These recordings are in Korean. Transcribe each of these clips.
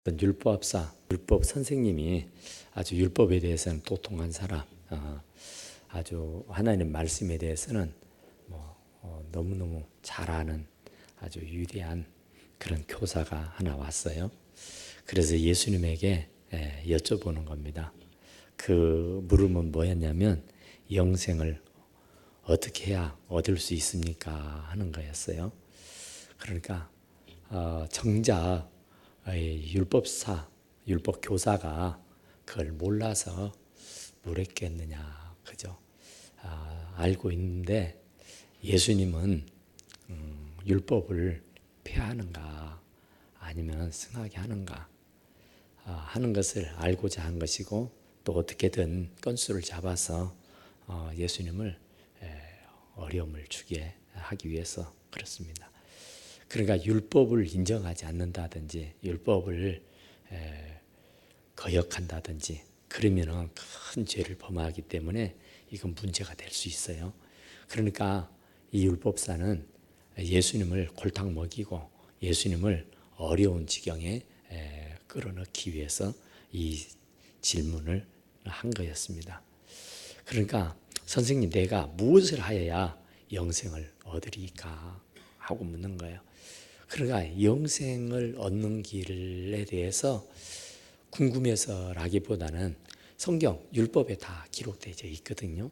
어떤 율법 선생님이 아주 율법에 대해서는 똑똑한 사람, 아주 하나님 말씀에 대해서는 너무너무 잘 아는 아주 위대한 그런 교사가 하나 왔어요. 그래서 예수님에게 여쭤보는 겁니다. 그 물음은 뭐였냐면 영생을 어떻게 해야 얻을 수 있습니까? 하는 거였어요. 그러니까 정작 율법 교사가 그걸 몰라서 물었겠느냐, 그죠? 알고 있는데 예수님은 율법을 폐하는가 아니면 승하게 하는가 하는 것을 알고자 한 것이고, 또 어떻게든 건수를 잡아서 예수님을 어려움을 주게 하기 위해서 그렇습니다. 그러니까 율법을 인정하지 않는다든지 율법을 거역한다든지 그러면은 큰 죄를 범하기 때문에 이건 문제가 될 수 있어요. 그러니까 이 율법사는 예수님을 골탕 먹이고 예수님을 어려운 지경에 끌어넣기 위해서 이 질문을 한 거였습니다. 그러니까 선생님, 내가 무엇을 하여야 영생을 얻으리까 하고 묻는 거예요. 그러니까 영생을 얻는 길에 대해서 궁금해서라기보다는 성경 율법에 다 기록되어 있거든요.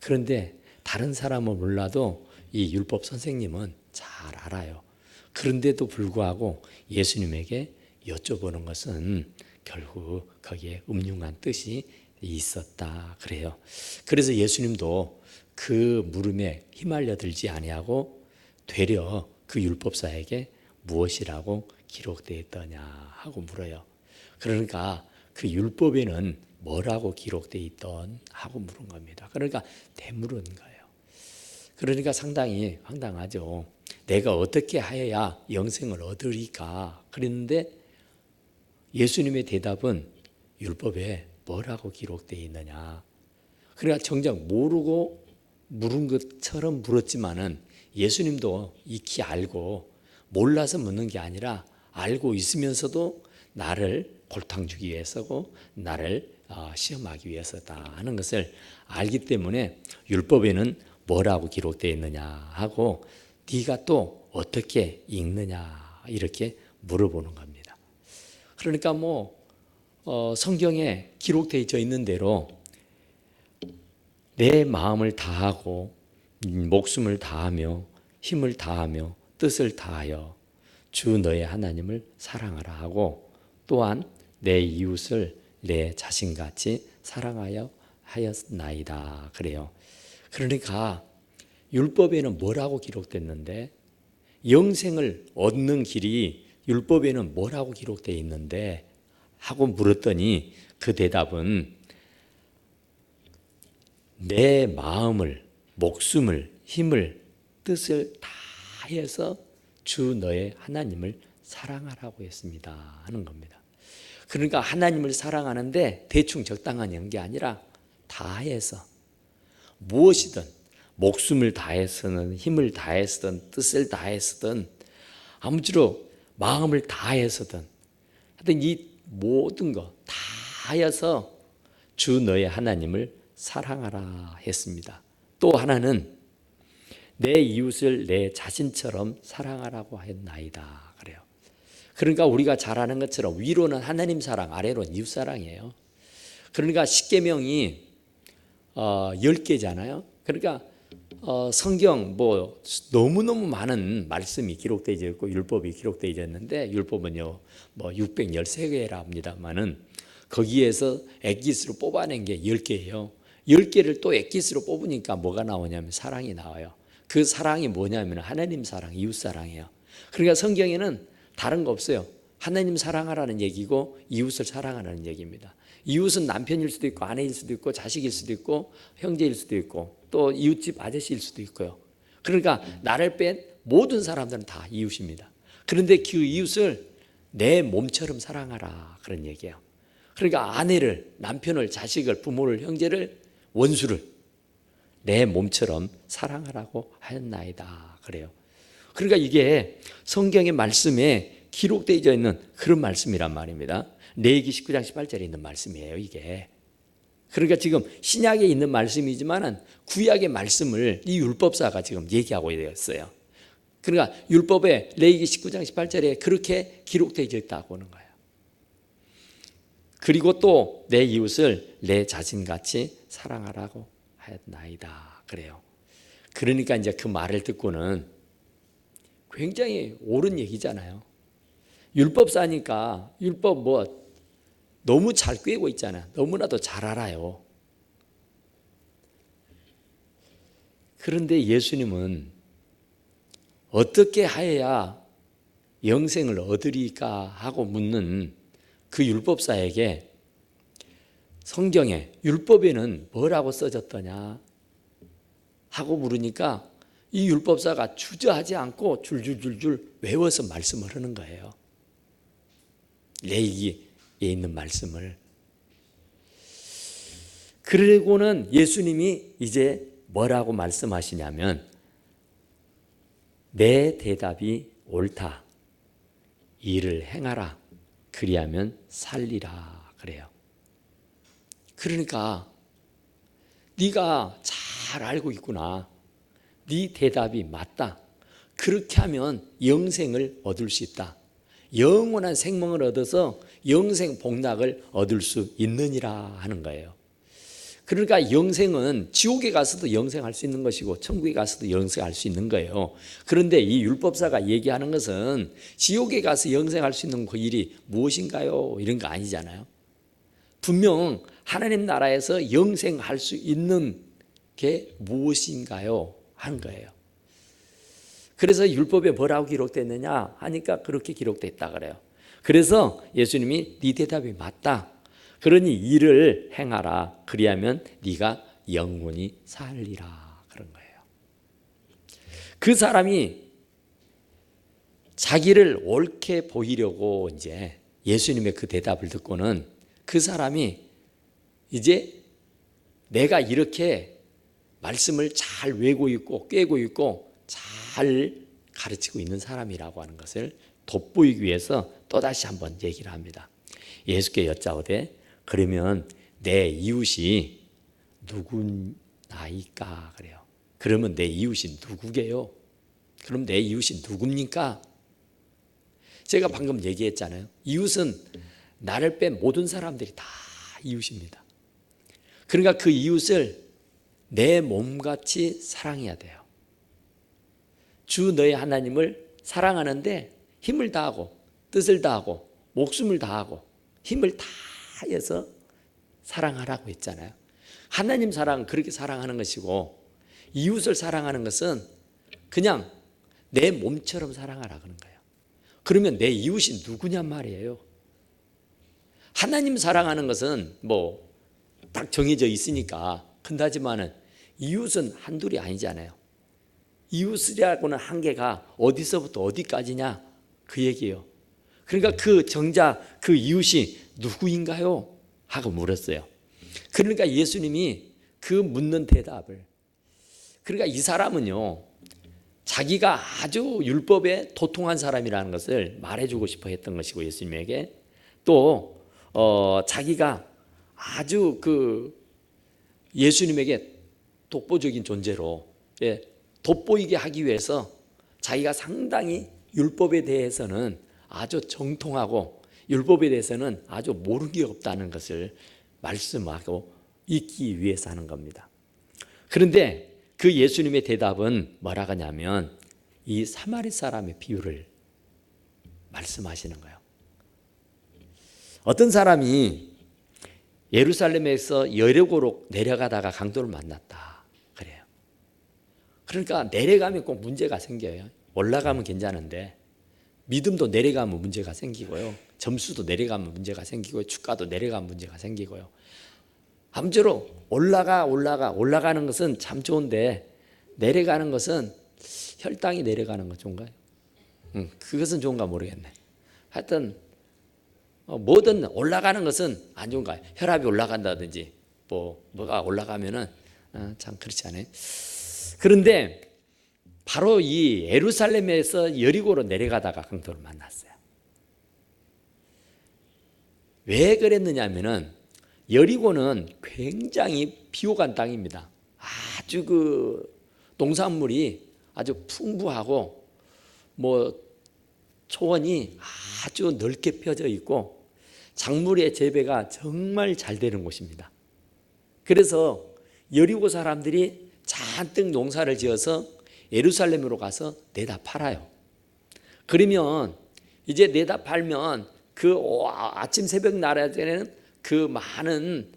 그런데 다른 사람은 몰라도 이 율법 선생님은 잘 알아요. 그런데도 불구하고 예수님에게 여쭤보는 것은 결국 거기에 음흉한 뜻이 있었다 그래요. 그래서 예수님도 그 물음에 휘말려 들지 아니하고 되려 그 율법사에게 무엇이라고 기록되어 있더냐 하고 물어요. 그러니까 그 율법에는 뭐라고 기록되어 있던 하고 물은 겁니다. 그러니까 되물은 거예요. 그러니까 상당히 황당하죠. 내가 어떻게 하여야 영생을 얻으리까 그랬는데 예수님의 대답은 율법에 뭐라고 기록되어 있느냐. 그러니까 정작 모르고 물은 것처럼 물었지만은 예수님도 익히 알고 몰라서 묻는 게 아니라 알고 있으면서도 나를 골탕 주기 위해서고 나를 시험하기 위해서다 하는 것을 알기 때문에 율법에는 뭐라고 기록되어 있느냐 하고 네가 또 어떻게 읽느냐 이렇게 물어보는 겁니다. 그러니까 성경에 기록되어 있는 대로 내 마음을 다하고 목숨을 다하며 힘을 다하며 뜻을 다하여 주 너의 하나님을 사랑하라 하고, 또한 내 이웃을 내 자신같이 사랑하여 하였나이다 그래요. 그러니까 율법에는 뭐라고 기록됐는데, 영생을 얻는 길이 율법에는 뭐라고 기록되어 있는데 하고 물었더니 그 대답은 내 마음을 목숨을 힘을 뜻을 다해서 주 너의 하나님을 사랑하라고 했습니다 하는 겁니다. 그러니까 하나님을 사랑하는데 대충 적당한 게 아니라 다해서 무엇이든 목숨을 다해서든 힘을 다해서든 뜻을 다해서든 아무쪼록 마음을 다해서든 하여튼 이 모든 거 다하여서 주 너의 하나님을 사랑하라 했습니다. 또 하나는 내 이웃을 내 자신처럼 사랑하라고 했나이다 그래요. 그러니까 우리가 잘 아는 것처럼 위로는 하나님 사랑, 아래로는 이웃 사랑이에요. 그러니까 십계명이 10개잖아요. 그러니까 성경 너무너무 많은 말씀이 기록되어 있고 율법이 기록되어 있는데, 율법은요 613개라 합니다만은 거기에서 엑기스로 뽑아낸 게 10개예요. 10개를 또 엑기스로 뽑으니까 뭐가 나오냐면 사랑이 나와요. 그 사랑이 뭐냐면 하나님 사랑, 이웃 사랑이에요. 그러니까 성경에는 다른 거 없어요. 하나님 사랑하라는 얘기고 이웃을 사랑하라는 얘기입니다. 이웃은 남편일 수도 있고 아내일 수도 있고 자식일 수도 있고 형제일 수도 있고 또 이웃집 아저씨일 수도 있고요. 그러니까 나를 뺀 모든 사람들은 다 이웃입니다. 그런데 그 이웃을 내 몸처럼 사랑하라 그런 얘기예요. 그러니까 아내를, 남편을, 자식을, 부모를, 형제를, 원수를 내 몸처럼 사랑하라고 하였나이다 그래요. 그러니까 이게 성경의 말씀에 기록되어 있는 그런 말씀이란 말입니다. 레위기 19장 18절에 있는 말씀이에요, 이게. 그러니까 지금 신약에 있는 말씀이지만 구약의 말씀을 이 율법사가 지금 얘기하고 있어요. 그러니까 율법에 레위기 19장 18절에 그렇게 기록되어 있다고 하는 거예요. 그리고 또 내 이웃을 내 자신같이 사랑하라고 하였나이다. 그래요. 그러니까 이제 그 말을 듣고는 굉장히 옳은 얘기잖아요. 율법사니까 율법 너무 잘 꿰고 있잖아요. 너무나도 잘 알아요. 그런데 예수님은 어떻게 하여야 영생을 얻으리까 하고 묻는 그 율법사에게 성경에 율법에는 뭐라고 써졌더냐 하고 물으니까 이 율법사가 주저하지 않고 줄줄줄줄 외워서 말씀을 하는 거예요. 레위기에 있는 말씀을. 그리고는 예수님이 이제 뭐라고 말씀하시냐면 내 대답이 옳다. 이를 행하라. 그리하면 살리라. 그래요. 그러니까 네가 잘 알고 있구나. 네 대답이 맞다. 그렇게 하면 영생을 얻을 수 있다. 영원한 생명을 얻어서 영생 복락을 얻을 수 있느니라 하는 거예요. 그러니까 영생은 지옥에 가서도 영생할 수 있는 것이고 천국에 가서도 영생할 수 있는 거예요. 그런데 이 율법사가 얘기하는 것은 지옥에 가서 영생할 수 있는 그 일이 무엇인가요? 이런 거 아니잖아요. 분명 하나님 나라에서 영생할 수 있는 게 무엇인가요? 하는 거예요. 그래서 율법에 뭐라고 기록됐느냐 하니까 그렇게 기록됐다 그래요. 그래서 예수님이 네 대답이 맞다. 그러니 이를 행하라. 그리하면 네가 영원히 살리라. 그런 거예요. 그 사람이 자기를 옳게 보이려고 이제 예수님의 그 대답을 듣고는 그 사람이 이제 내가 이렇게 말씀을 잘 외고 있고 꿰고 있고 잘 가르치고 있는 사람이라고 하는 것을 돋보이기 위해서 또다시 한번 얘기를 합니다. 예수께 여짜오되 그러면 내 이웃이 누구나이까 그래요. 그러면 내 이웃이 누구게요? 그럼 내 이웃이 누굽니까? 제가 방금 얘기했잖아요. 이웃은 나를 뺀 모든 사람들이 다 이웃입니다. 그러니까 그 이웃을 내 몸같이 사랑해야 돼요. 주 너의 하나님을 사랑하는데 힘을 다하고 뜻을 다하고 목숨을 다하고 힘을 다해서 사랑하라고 했잖아요. 하나님 사랑은 그렇게 사랑하는 것이고 이웃을 사랑하는 것은 그냥 내 몸처럼 사랑하라 그런 거예요. 그러면 내 이웃이 누구냔 말이에요. 하나님 사랑하는 것은 딱 정해져 있으니까 근다지만은 이웃은 한둘이 아니잖아요. 이웃이라고는 한계가 어디서부터 어디까지냐 그 얘기예요. 그러니까 그 정작 그 이웃이 누구인가요? 하고 물었어요. 그러니까 예수님이 그 묻는 대답을 그러니까 이 사람은요 자기가 아주 율법에 도통한 사람이라는 것을 말해주고 싶어 했던 것이고 예수님에게 또 자기가 아주 그 예수님에게 독보적인 존재로 돋보이게 하기 위해서 자기가 상당히 율법에 대해서는 아주 정통하고 율법에 대해서는 아주 모르는 게 없다는 것을 말씀하고 있기 위해서 하는 겁니다. 그런데 그 예수님의 대답은 뭐라고 하냐면 이 사마리 사람의 비유를 말씀하시는 거예요. 어떤 사람이 예루살렘에서 여리고로 내려가다가 강도를 만났다 그래요. 그러니까 내려가면 꼭 문제가 생겨요. 올라가면 괜찮은데 믿음도 내려가면 문제가 생기고요. 점수도 내려가면 문제가 생기고요. 주가도 내려가면 문제가 생기고요. 아무쪼록 올라가는 것은 참 좋은데 내려가는 것은 혈당이 내려가는 것 좋은가요? 그것은 좋은가 모르겠네. 하여튼 뭐든 올라가는 것은 안 좋은가요? 혈압이 올라간다든지 뭐가 올라가면은 참 그렇지 않아요? 그런데 바로 이 예루살렘에서 여리고로 내려가다가 강도를 만났어요. 왜 그랬느냐면은 여리고는 굉장히 비옥한 땅입니다. 아주 그 농산물이 아주 풍부하고 뭐 초원이 아주 넓게 펴져 있고 작물의 재배가 정말 잘 되는 곳입니다. 그래서 여리고 사람들이 잔뜩 농사를 지어서 예루살렘으로 가서 내다 팔아요. 그러면 이제 내다 팔면 그 아침 새벽 날에는 그 많은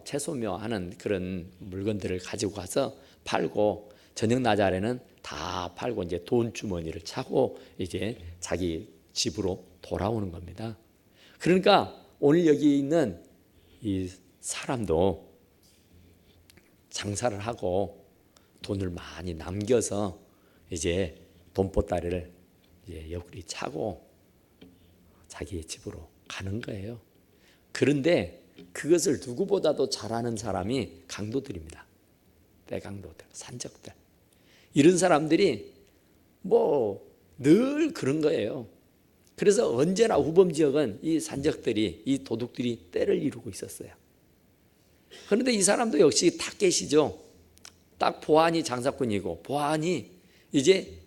채소며 하는 그런 물건들을 가지고 가서 팔고 저녁 나자래는 다 팔고 이제 돈 주머니를 차고 이제 자기 집으로 돌아오는 겁니다. 그러니까 오늘 여기 있는 이 사람도 장사를 하고 돈을 많이 남겨서 이제 돈보따리를 이제 옆구리 차고 자기의 집으로 가는 거예요. 그런데 그것을 누구보다도 잘하는 사람이 강도들입니다. 대강도들, 산적들. 이런 사람들이 뭐 늘 그런 거예요. 그래서 언제나 우범 지역은 이 산적들이, 이 도둑들이 때를 이루고 있었어요. 그런데 이 사람도 역시 타겟이죠. 딱 보안이 장사꾼이고 보안이 이제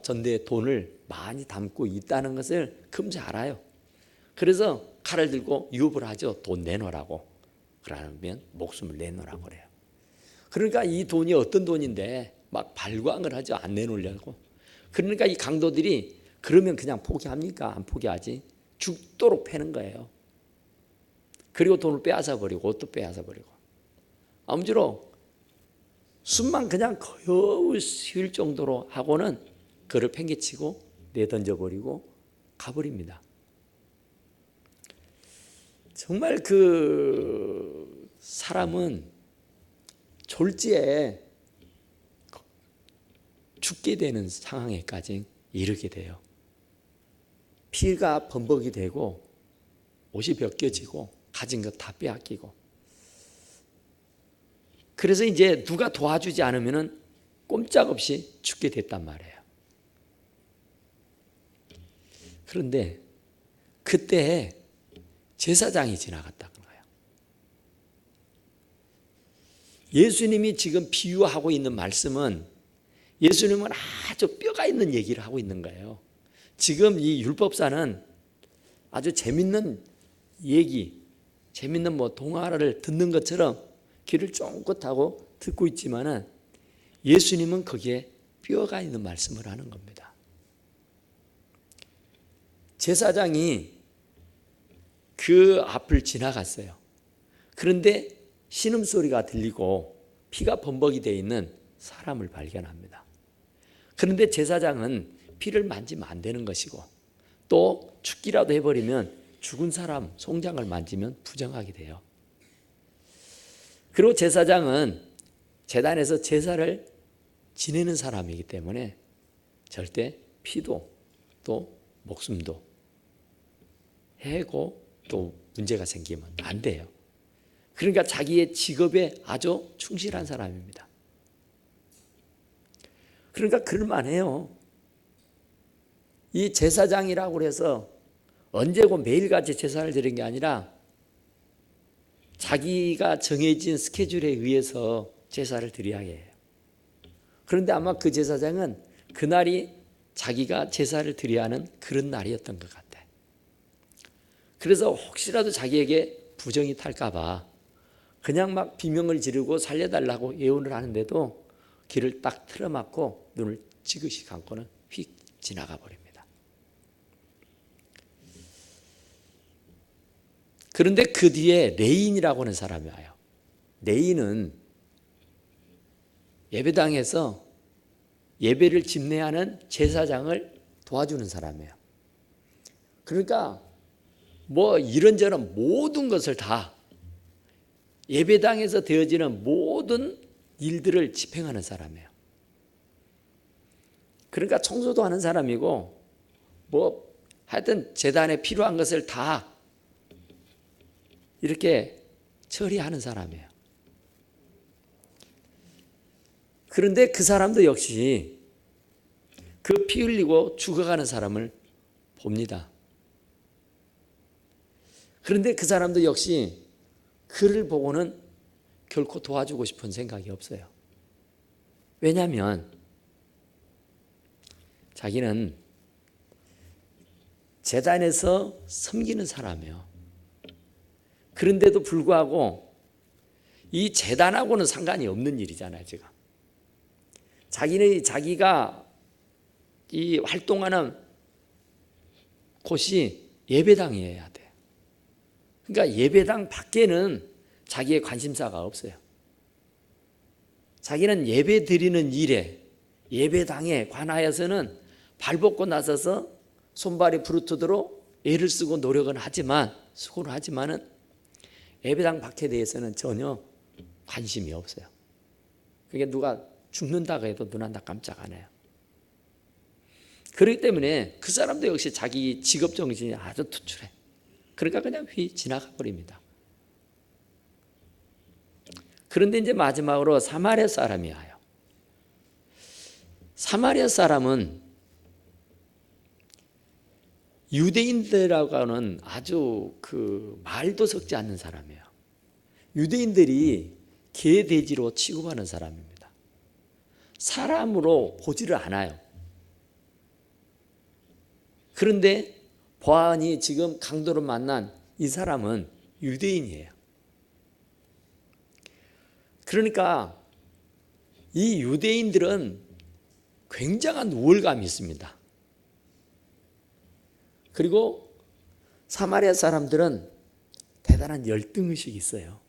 전대에 돈을 많이 담고 있다는 것을 금세 알아요. 그래서 칼을 들고 유업을 하죠. 돈 내놓으라고. 그러면 목숨을 내놓으라고 그래요. 그러니까 이 돈이 어떤 돈인데 막 발광을 하죠. 안 내놓으려고. 그러니까 이 강도들이 그러면 그냥 포기합니까? 안 포기하지. 죽도록 패는 거예요. 그리고 돈을 빼앗아 버리고 옷도 빼앗아 버리고. 아무쪼록 숨만 그냥 거의 쉴 정도로 하고는 그를 팽개치고 내던져 버리고 가버립니다. 정말 그 사람은 졸지에 죽게 되는 상황에까지 이르게 돼요. 피가 범벅이 되고 옷이 벗겨지고 가진 것 다 빼앗기고. 그래서 이제 누가 도와주지 않으면 꼼짝없이 죽게 됐단 말이에요. 그런데 그때 제사장이 지나갔다는 거예요. 예수님이 지금 비유하고 있는 말씀은 예수님은 아주 뼈가 있는 얘기를 하고 있는 거예요. 지금 이 율법사는 아주 재밌는 얘기, 재밌는 뭐 동화를 듣는 것처럼 귀를 쫑긋하고 듣고 있지만은 예수님은 거기에 뼈가 있는 말씀을 하는 겁니다. 제사장이 그 앞을 지나갔어요. 그런데 신음소리가 들리고 피가 범벅이 되어 있는 사람을 발견합니다. 그런데 제사장은 피를 만지면 안 되는 것이고 또 죽기라도 해버리면 죽은 사람 송장을 만지면 부정하게 돼요. 그리고 제사장은 제단에서 제사를 지내는 사람이기 때문에 절대 피도 또 목숨도 해고 또 문제가 생기면 안 돼요. 그러니까 자기의 직업에 아주 충실한 사람입니다. 그러니까 그럴만해요. 이 제사장이라고 해서 언제고 매일같이 제사를 드리는 게 아니라 자기가 정해진 스케줄에 의해서 제사를 드려야 해요. 그런데 아마 그 제사장은 그날이 자기가 제사를 드려야 하는 그런 날이었던 것 같아요. 그래서 혹시라도 자기에게 부정이 탈까 봐 그냥 막 비명을 지르고 살려달라고 예언을 하는데도 귀를 딱 틀어막고 눈을 지그시 감고는 휙 지나가 버립니다. 그런데 그 뒤에 레인이라고 하는 사람이 와요. 레인은 예배당에서 예배를 집례하는 제사장을 도와주는 사람이에요. 그러니까 뭐 이런저런 모든 것을 다 예배당에서 되어지는 모든 일들을 집행하는 사람이에요. 그러니까 청소도 하는 사람이고 뭐 하여튼 제단에 필요한 것을 다 이렇게 처리하는 사람이에요. 그런데 그 사람도 역시 그 피 흘리고 죽어가는 사람을 봅니다. 그런데 그 사람도 역시 그를 보고는 결코 도와주고 싶은 생각이 없어요. 왜냐하면 자기는 제단에서 섬기는 사람이에요. 그런데도 불구하고 이 제단하고는 상관이 없는 일이잖아요, 지금. 자기가 이 활동하는 곳이 예배당이어야 돼. 그러니까 예배당 밖에는 자기의 관심사가 없어요. 자기는 예배 드리는 일에, 예배당에 관하여서는 발벗고 나서서 손발이 부르트도록 애를 쓰고 노력은 하지만, 수고를 하지만은 예배당 밖에 대해서는 전혀 관심이 없어요. 그게 누가 죽는다고 해도 눈 하나 깜짝 안 해요. 그렇기 때문에 그 사람도 역시 자기 직업 정신이 아주 투출해. 그러니까 그냥 지나가 버립니다. 그런데 이제 마지막으로 사마리아 사람이 와요. 사마리아 사람은 유대인들하고는 아주 말도 섞지 않는 사람이에요. 유대인들이 개, 돼지로 취급하는 사람입니다. 사람으로 보지를 않아요. 그런데 보아하니 지금 강도로 만난 이 사람은 유대인이에요. 그러니까 이 유대인들은 굉장한 우월감이 있습니다. 그리고 사마리아 사람들은 대단한 열등의식이 있어요.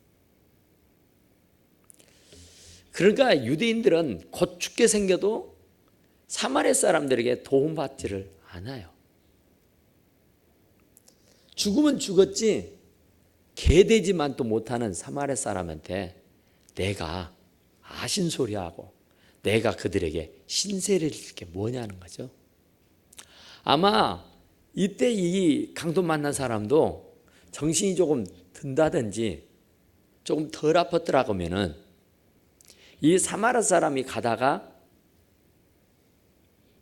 그러니까 유대인들은 곧 죽게 생겨도 사마리아 사람들에게 도움받지를 않아요. 죽으면 죽었지 개되지만도 못하는 사마리아 사람한테 내가 아신소리하고 내가 그들에게 신세를 질 게 뭐냐는 거죠. 아마 이때 이 강도 만난 사람도 정신이 조금 든다든지 조금 덜 아팠더라고 하면은 이 사마리아 사람이 가다가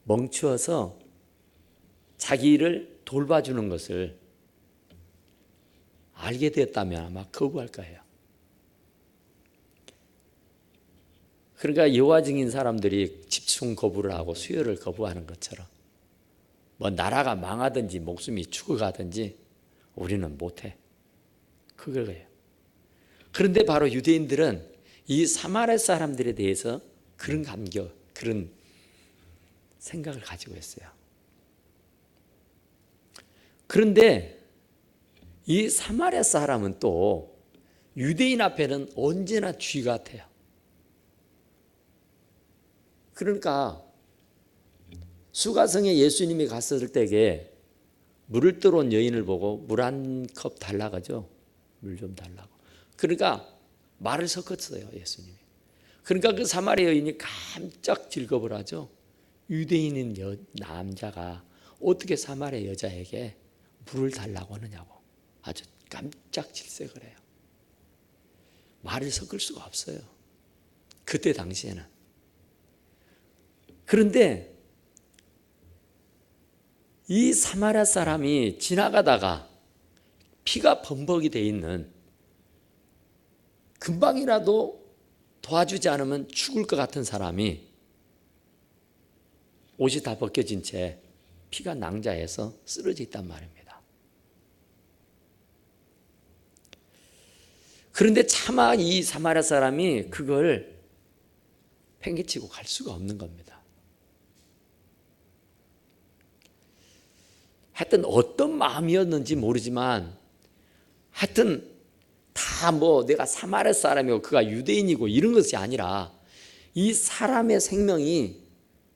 멈추어서 자기를 돌봐주는 것을 알게 되었다면 아마 거부할 거예요. 그러니까 여호와 증인 사람들이 집중 거부를 하고 수혈을 거부하는 것처럼 뭐 나라가 망하든지 목숨이 죽어가든지 우리는 못해. 그거예요. 그런데 바로 유대인들은 이 사마리아 사람들에 대해서 그런 감격, 그런 생각을 가지고 있어요. 그런데 이 사마리아 사람은 또 유대인 앞에는 언제나 쥐 같아요. 그러니까 수가성에 예수님이 갔을 때에 물을 떠온 여인을 보고 물 한 컵 달라고 하죠. 물 좀 달라고. 그러니까 말을 섞었어요, 예수님이. 그러니까 그 사마리아 여인이 깜짝 질겁을 하죠. 유대인인 남자가 어떻게 사마리아 여자에게 물을 달라고 하느냐고 아주 깜짝 질색을 해요. 말을 섞을 수가 없어요. 그때 당시에는. 그런데 이 사마리아 사람이 지나가다가 피가 범벅이 돼 있는, 금방이라도 도와주지 않으면 죽을 것 같은 사람이 옷이 다 벗겨진 채 피가 낭자해서 쓰러져 있단 말입니다. 그런데 차마 이 사마리아 사람이 그걸 팽개치고 갈 수가 없는 겁니다. 하여튼 어떤 마음이었는지 모르지만 하여튼 다 뭐 내가 사마리아 사람이고 그가 유대인이고 이런 것이 아니라 이 사람의 생명이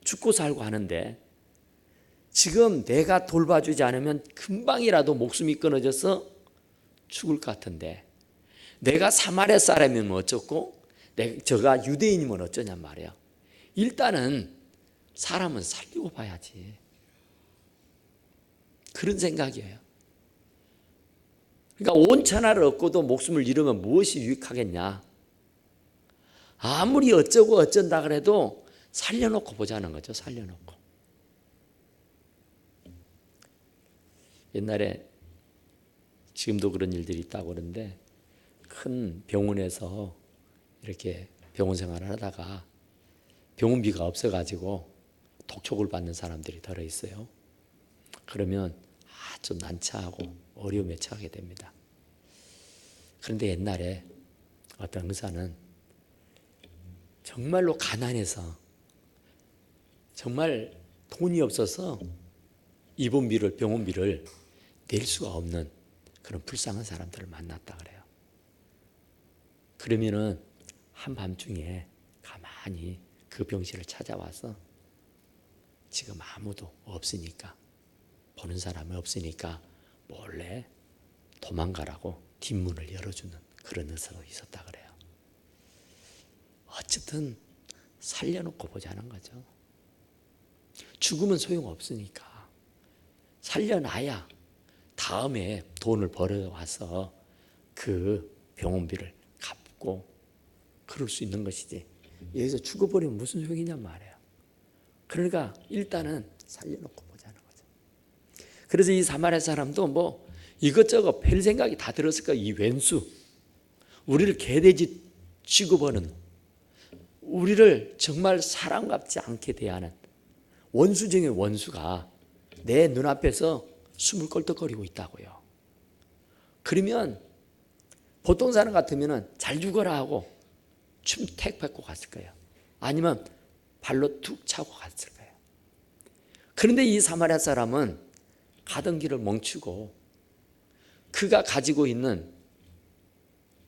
죽고 살고 하는데 지금 내가 돌봐주지 않으면 금방이라도 목숨이 끊어져서 죽을 것 같은데 내가 사마리아 사람이면 어쩌고 저가 유대인이면 어쩌냔 말이야. 일단은 사람은 살리고 봐야지. 그런 생각이에요. 그러니까 온 천하를 얻고도 목숨을 잃으면 무엇이 유익하겠냐. 아무리 어쩌고 어쩐다 그래도 살려놓고 보자는 거죠. 살려놓고. 옛날에 지금도 그런 일들이 있다고 그러는데 큰 병원에서 이렇게 병원 생활을 하다가 병원비가 없어가지고 독촉을 받는 사람들이 들어 있어요. 그러면 아주 난처하고 어려움에 처하게 됩니다. 그런데 옛날에 어떤 의사는 정말로 가난해서 정말 돈이 없어서 입원비를 병원비를 낼 수가 없는 그런 불쌍한 사람들을 만났다 그래요. 그러면은 한밤중에 가만히 그 병실을 찾아와서 지금 아무도 없으니까 보는 사람이 없으니까 몰래 도망가라고 뒷문을 열어주는 그런 의사도 있었다 그래요. 어쨌든 살려놓고 보자는 거죠. 죽으면 소용없으니까 살려놔야 다음에 돈을 벌어와서 그 병원비를 갚고 그럴 수 있는 것이지 여기서 죽어버리면 무슨 소용이냔 말이에요. 그러니까 일단은 살려놓고 보자는 거죠. 그래서 이 사마리아 사람도 뭐 이것저것 별 생각이 다 들었을 거예요. 이 왼수, 우리를 개돼지 취급하는, 우리를 정말 사랑받지 않게 대하는 원수 중에 원수가 내 눈앞에서 숨을 껄떡거리고 있다고요. 그러면 보통 사람 같으면 잘 죽어라 하고 침택 뱉고 갔을 거예요. 아니면 발로 툭 차고 갔을 거예요. 그런데 이 사마리아 사람은 가던 길을 멈추고 그가 가지고 있는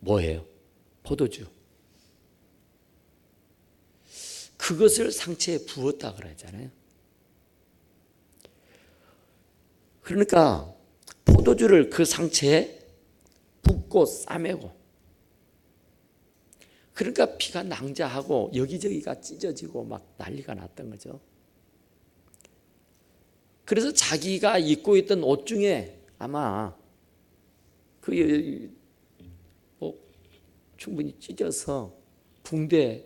뭐예요? 포도주. 그것을 상체에 부었다 그러잖아요. 그러니까 포도주를 그 상체에 붓고 싸매고, 그러니까 피가 낭자하고 여기저기가 찢어지고 막 난리가 났던 거죠. 그래서 자기가 입고 있던 옷 중에 아마 충분히 찢어서 붕대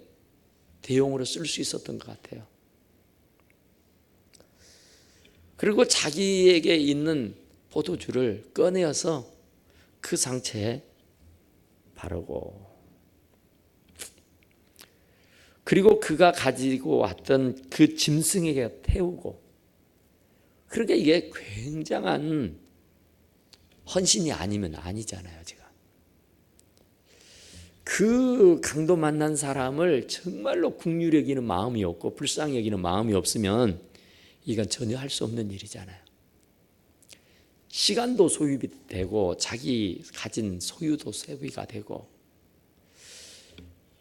대용으로 쓸 수 있었던 것 같아요. 그리고 자기에게 있는 포도주를 꺼내어서 그 상체에 바르고, 그리고 그가 가지고 왔던 그 짐승에게 태우고, 그러니까 이게 굉장한 헌신이 아니면 아니잖아요. 제가 그 강도 만난 사람을 정말로 긍휼히 여기는 마음이 없고 불쌍히 여기는 마음이 없으면 이건 전혀 할 수 없는 일이잖아요. 시간도 소유가 되고 자기 가진 소유도 소비가 되고,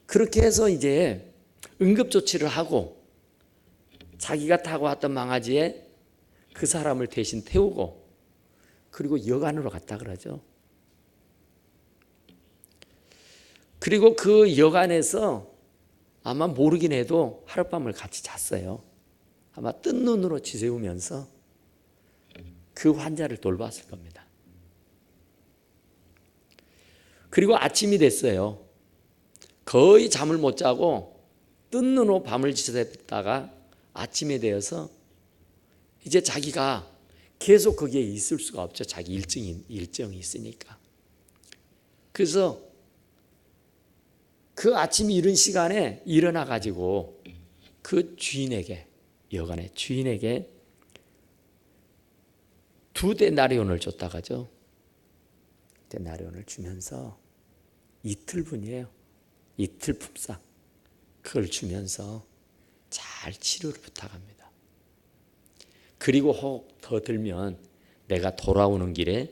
그렇게 해서 이제 응급조치를 하고 자기가 타고 왔던 망아지에 그 사람을 대신 태우고, 그리고 여관으로 갔다 그러죠. 그리고 그 여관에서 아마 모르긴 해도 하룻밤을 같이 잤어요. 아마 뜬 눈으로 지새우면서 그 환자를 돌봤을 겁니다. 그리고 아침이 됐어요. 거의 잠을 못 자고 뜬 눈으로 밤을 지새다가 아침에 되어서 이제 자기가 계속 거기에 있을 수가 없죠. 자기 일정이 있으니까. 그래서 그 아침 이른 시간에 일어나 가지고 그 주인에게, 여관의 주인에게 2데나리온을 줬다가죠. 데나리온을 주면서 이틀분이에요. 이틀 품삯 그걸 주면서 잘 치료를 부탁합니다. 그리고 혹 더 들면 내가 돌아오는 길에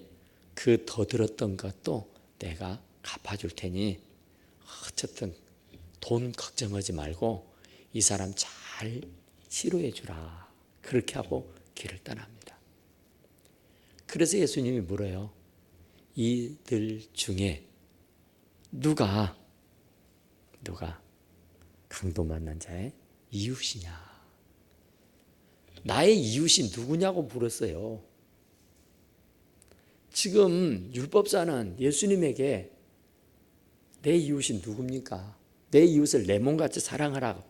그 더 들었던 것도 내가 갚아줄 테니 어쨌든 돈 걱정하지 말고 이 사람 잘 치료해 주라. 그렇게 하고 길을 떠납니다. 그래서 예수님이 물어요. 이들 중에 누가 강도 만난 자의 이웃이냐? 나의 이웃이 누구냐고 물었어요. 지금 율법사는 예수님에게 내 이웃이 누굽니까? 내 이웃을 내 몸같이 사랑하라고.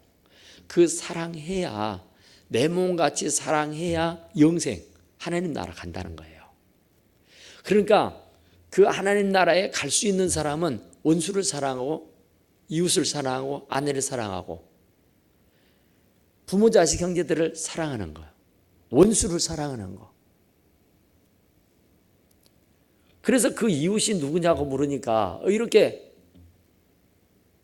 그 사랑해야, 내 몸같이 사랑해야 영생, 하나님 나라 간다는 거예요. 그러니까 그 하나님 나라에 갈 수 있는 사람은 원수를 사랑하고 이웃을 사랑하고 아내를 사랑하고 부모, 자식, 형제들을 사랑하는 거예요. 원수를 사랑하는 거. 그래서 그 이웃이 누구냐고 물으니까 이렇게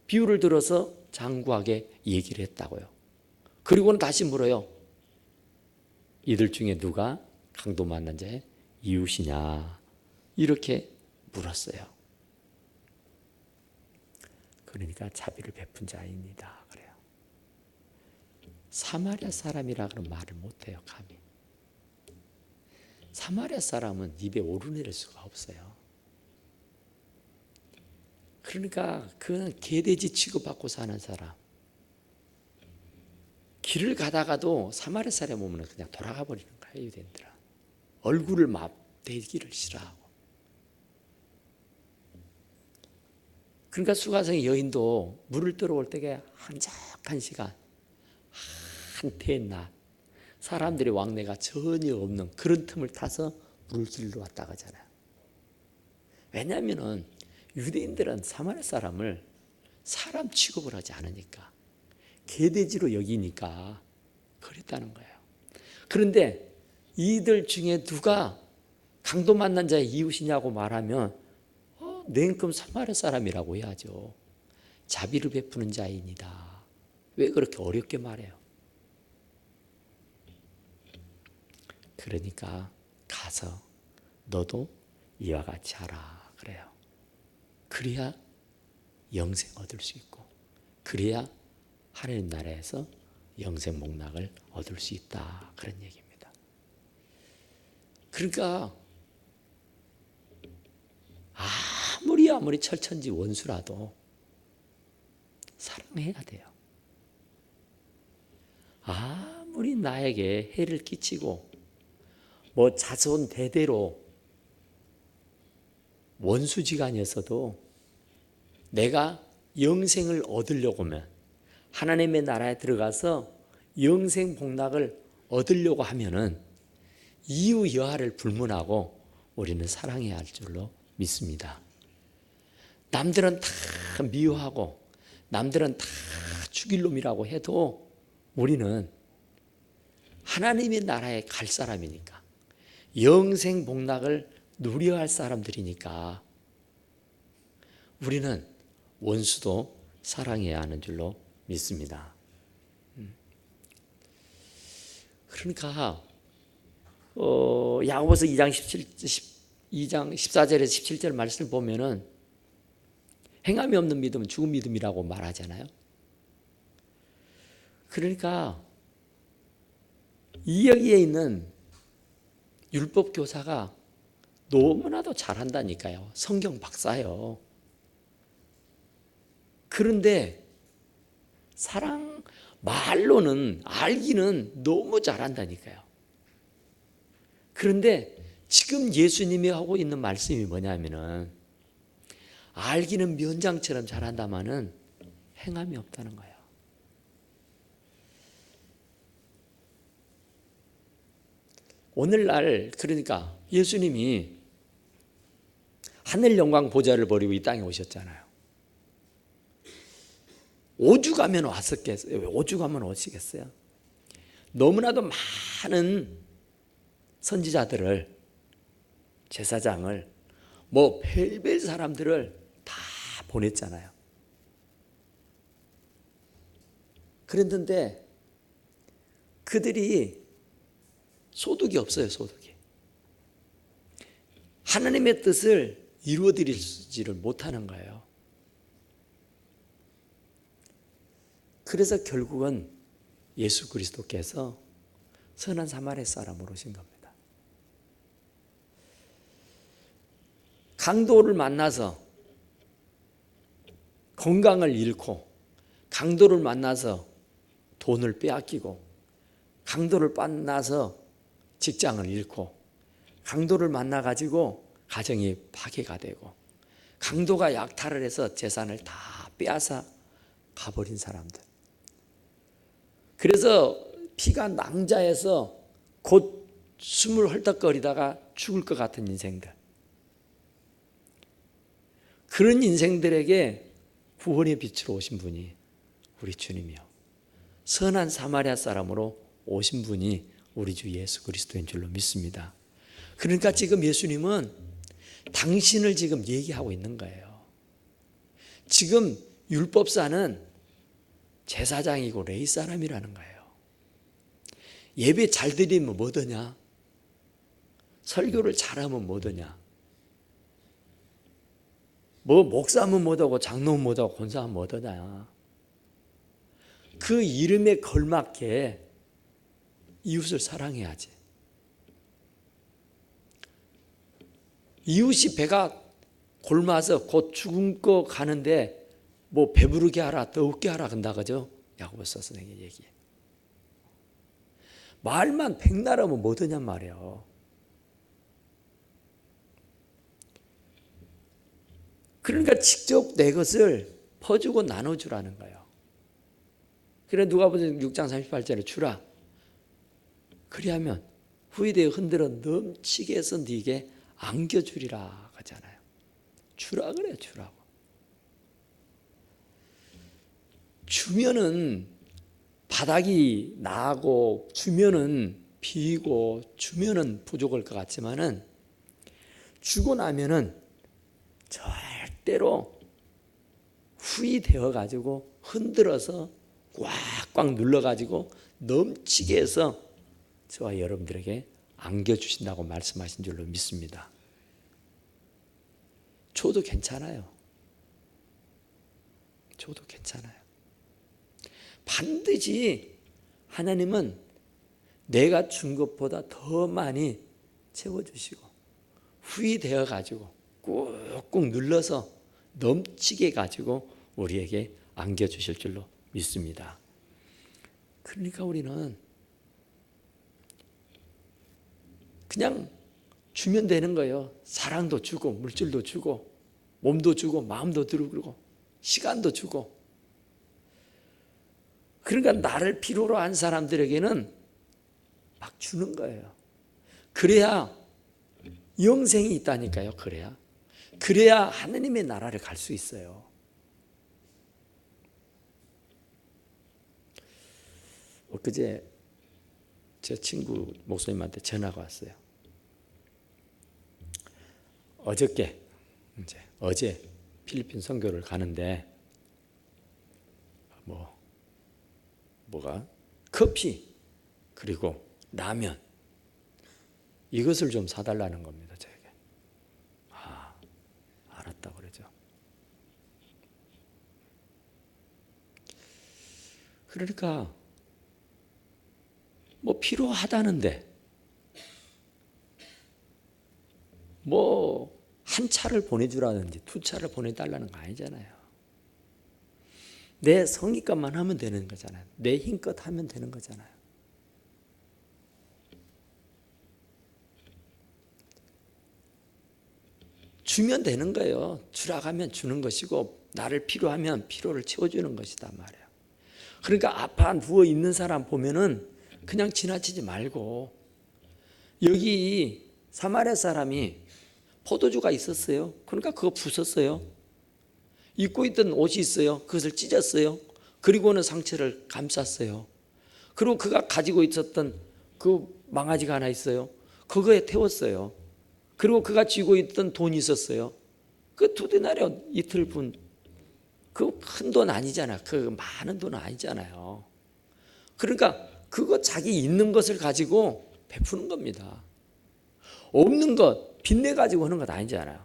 비유를 들어서 장구하게 얘기를 했다고요. 그리고는 다시 물어요. 이들 중에 누가 강도 만난 자의 이웃이냐? 이렇게 물었어요. 그러니까 자비를 베푼 자입니다. 그래요. 사마리아 사람이라 그런 말을 못해요. 감히. 사마리아 사람은 입에 오르내릴 수가 없어요. 그러니까 그는 개돼지 취급받고 사는 사람. 길을 가다가도 사마리아 사람 보면 그냥 돌아가 버리는 거예요. 유대인들은. 얼굴을 맞대기를 싫어하고. 그러니까 수가성의 여인도 물을 들어올 때에 한적한 시간, 한태의 낮, 사람들의 왕래가 전혀 없는 그런 틈을 타서 물을 길러 왔다 가잖아요. 왜냐하면 유대인들은 사마리아 사람을 사람 취급을 하지 않으니까, 개돼지로 여기니까 그랬다는 거예요. 그런데 이들 중에 누가 강도 만난 자의 이웃이냐고 말하면 냉큼 사마리아 사람이라고 해야죠. 자비를 베푸는 자입니다. 왜 그렇게 어렵게 말해요? 그러니까 가서 너도 이와 같이 하라 그래요. 그래야 영생 얻을 수 있고, 그래야 하나님 나라에서 영생 복락을 얻을 수 있다, 그런 얘기입니다. 그러니까 아무리 철천지 원수라도 사랑해야 돼요. 아무리 나에게 해를 끼치고 자손 대대로 원수지간이었어도 내가 영생을 얻으려고 하면, 하나님의 나라에 들어가서 영생 복락을 얻으려고 하면은 이유 여하를 불문하고 우리는 사랑해야 할 줄로 믿습니다. 남들은 다 미워하고 남들은 다 죽일 놈이라고 해도 우리는 하나님의 나라에 갈 사람이니까, 영생 복락을 누려야 할 사람들이니까 우리는 원수도 사랑해야 하는 줄로 믿습니다. 그러니까 야고보서 2장 14절에서 17절 말씀을 보면은 행함이 없는 믿음은 죽은 믿음이라고 말하잖아요. 그러니까 이 여기에 있는 율법 교사가 너무나도 잘한다니까요. 성경 박사요. 그런데 사랑 말로는 알기는 너무 잘한다니까요. 그런데 지금 예수님이 하고 있는 말씀이 뭐냐면은 알기는 면장처럼 잘한다마는 행함이 없다는 거예요. 오늘날 그러니까 예수님이 하늘 영광 보좌를 버리고 이 땅에 오셨잖아요. 오죽하면 왔었겠어요? 오죽하면 오시겠어요? 너무나도 많은 선지자들을, 제사장을, 별별 사람들을 다 보냈잖아요. 그랬는데 그들이 소득이 없어요. 소득이. 하나님의 뜻을 이루어드리지를 못하는 거예요. 그래서 결국은 예수 그리스도께서 선한 사마리아 사람으로 오신 겁니다. 강도를 만나서 건강을 잃고, 강도를 만나서 돈을 빼앗기고, 강도를 만나서 직장을 잃고, 강도를 만나가지고 가정이 파괴가 되고, 강도가 약탈을 해서 재산을 다 빼앗아 가버린 사람들. 그래서 피가 낭자해서 곧 숨을 헐떡거리다가 죽을 것 같은 인생들. 그런 인생들에게 구원의 빛으로 오신 분이 우리 주님이요. 선한 사마리아 사람으로 오신 분이 우리 주 예수 그리스도인 줄로 믿습니다. 그러니까 지금 예수님은 당신을 지금 얘기하고 있는 거예요. 지금 율법사는 제사장이고 레위 사람이라는 거예요. 예배 잘 드리면 뭐더냐? 설교를 잘하면 뭐더냐? 뭐 목사하면 뭐더고 장로는 뭐더고 권사하면 뭐더냐? 그 이름에 걸맞게 이웃을 사랑해야지. 이웃이 배가 굶어서 곧 죽은 거 가는데 뭐 배부르게 하라, 더욱게 하라 한다 그죠? 야고보서 선생님 얘기. 말만 백날하면 뭐더냔 말이에요. 그러니까 직접 내 것을 퍼주고 나눠주라는 거예요. 그래 누가복음 6장 38절에 주라. 그리하면 후이되어 흔들어 넘치게 해서 네게 안겨주리라 하잖아요. 주라 그래요. 주라고. 주면은 바닥이 나고 주면은 비고 주면은 부족할 것 같지만은 주고 나면은 절대로 후이되어 가지고 흔들어서 꽉꽉 눌러 가지고 넘치게 해서 저와 여러분들에게 안겨주신다고 말씀하신 줄로 믿습니다. 줘도 괜찮아요. 줘도 괜찮아요. 반드시 하나님은 내가 준 것보다 더 많이 채워주시고 후이되어 가지고 꾹꾹 눌러서 넘치게 가지고 우리에게 안겨주실 줄로 믿습니다. 그러니까 우리는 그냥 주면 되는 거예요. 사랑도 주고 물질도 주고 몸도 주고 마음도 들고 시간도 주고. 그러니까 나를 필요로 한 사람들에게는 막 주는 거예요. 그래야 영생이 있다니까요. 그래야 하느님의 나라를 갈 수 있어요. 엊그제 제 친구 목사님한테 전화가 왔어요. 어제 필리핀 선교를 가는데 뭐가 커피 그리고 라면 이것을 좀 사달라는 겁니다. 저에게. 알았다고 그러죠. 그러니까 뭐 필요하다는데 뭐 한 차를 보내주라든지 두 차를 보내달라는 거 아니잖아요. 내 성의껏만 하면 되는 거잖아요. 내 힘껏 하면 되는 거잖아요. 주면 되는 거예요. 주라고 하면 주는 것이고 나를 필요하면 필요를 채워주는 것이다 말이에요. 그러니까 아파 누워 있는 사람 보면은 그냥 지나치지 말고 여기 사마리아 사람이 포도주가 있었어요. 그러니까 그거 부쉈어요. 입고 있던 옷이 있어요. 그것을 찢었어요. 그리고는 상처를 감쌌어요. 그리고 그가 가지고 있었던 그 망아지가 하나 있어요. 그거에 태웠어요. 그리고 그가 쥐고 있던 돈이 있었어요. 그 2데나리온 이틀 분. 그 큰 돈 아니잖아요. 그 많은 돈은 아니잖아요. 그러니까 그거 자기 있는 것을 가지고 베푸는 겁니다. 없는 것 빚내 가지고 하는 것 아니잖아요.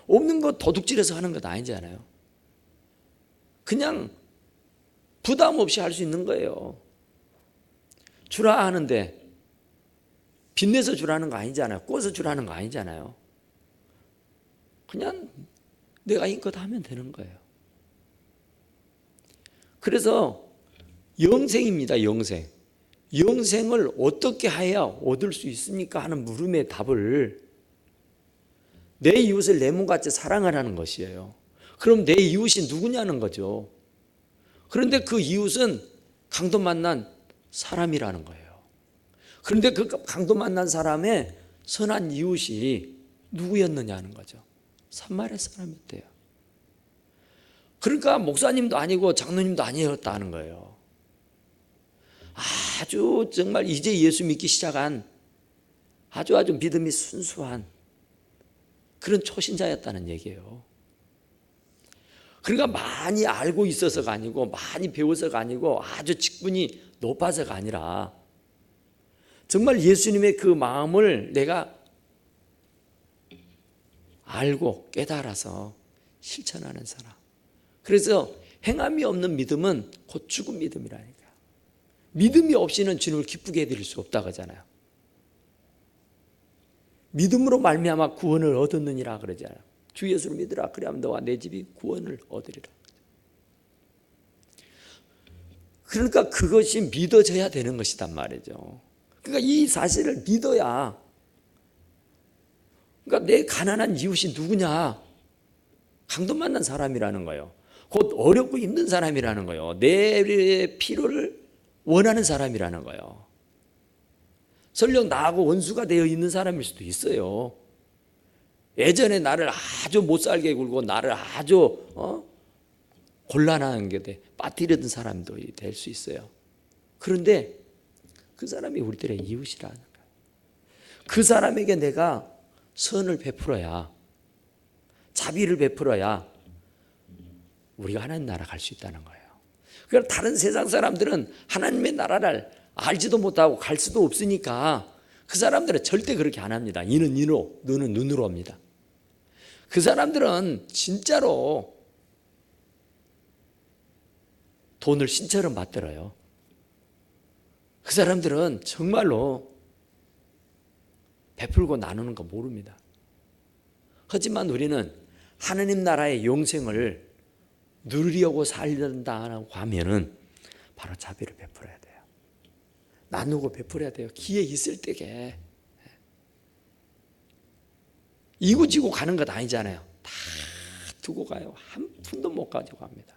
없는 것 도둑질해서 하는 것 아니잖아요. 그냥 부담 없이 할 수 있는 거예요. 주라 하는데 빚내서 주라는 거 아니잖아요. 꿔서 주라는 거 아니잖아요. 그냥 내가 힘껏 하면 되는 거예요. 그래서 영생입니다. 영생을 어떻게 해야 얻을 수 있습니까? 하는 물음의 답을 내 이웃을 내 몸같이 사랑하라는 것이에요. 그럼 내 이웃이 누구냐는 거죠. 그런데 그 이웃은 강도 만난 사람이라는 거예요. 그런데 그 강도 만난 사람의 선한 이웃이 누구였느냐 하는 거죠. 사마리아 사람이었대요. 그러니까 목사님도 아니고 장로님도 아니었다는 거예요. 아주 정말 이제 예수 믿기 시작한 아주 믿음이 순수한 그런 초신자였다는 얘기예요. 그러니까 많이 알고 있어서가 아니고 많이 배워서가 아니고 아주 직분이 높아서가 아니라 정말 예수님의 그 마음을 내가 알고 깨달아서 실천하는 사람. 그래서 행함이 없는 믿음은 곧 죽은 믿음이라니까. 믿음이 없이는 주님을 기쁘게 해드릴 수 없다고 하잖아요. 믿음으로 말미암아 구원을 얻었느니라 그러잖아요. 주 예수를 믿으라. 그리하면 너와 내 집이 구원을 얻으리라. 그러니까 그것이 믿어져야 되는 것이단 말이죠. 그러니까 이 사실을 믿어야, 그러니까 내 가난한 이웃이 누구냐? 강도 만난 사람이라는 거예요. 곧 어렵고 힘든 사람이라는 거예요. 내 필요를 원하는 사람이라는 거예요. 설령 나하고 원수가 되어 있는 사람일 수도 있어요. 예전에 나를 아주 못 살게 굴고 나를 아주 곤란한 게 빠뜨리던 사람도 될 수 있어요. 그런데 그 사람이 우리들의 이웃이라는 거예요. 그 사람에게 내가 선을 베풀어야, 자비를 베풀어야 우리가 하나님 나라 갈 수 있다는 거예요. 그럼 다른 세상 사람들은 하나님의 나라를 알지도 못하고 갈 수도 없으니까 그 사람들은 절대 그렇게 안 합니다. 이는 이로, 눈은 눈으로 합니다. 그 사람들은 진짜로 돈을 신처럼 받들어요. 그 사람들은 정말로 베풀고 나누는 거 모릅니다. 하지만 우리는 하나님 나라의 영생을 누리려고 살린다고 하면은 바로 자비를 베풀어야 돼요. 나누고 베풀어야 돼요. 기회 있을 때게. 이고지고 가는 것 아니잖아요. 다 두고 가요. 한 푼도 못 가지고 갑니다.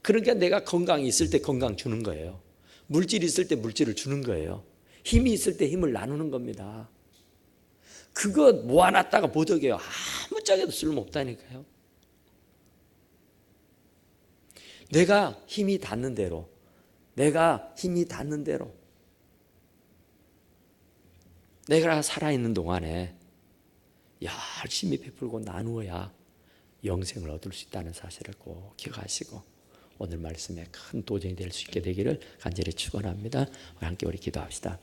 그러니까 내가 건강이 있을 때 건강 주는 거예요. 물질이 있을 때 물질을 주는 거예요. 힘이 있을 때 힘을 나누는 겁니다. 그거 모아놨다가 보덕이에요. 아무짝에도 쓸모없다니까요. 내가 힘이 닿는 대로, 내가 내가 살아있는 동안에 열심히 베풀고 나누어야 영생을 얻을 수 있다는 사실을 꼭 기억하시고 오늘 말씀에 큰 도전이 될 수 있게 되기를 간절히 축원합니다. 함께 우리 기도합시다.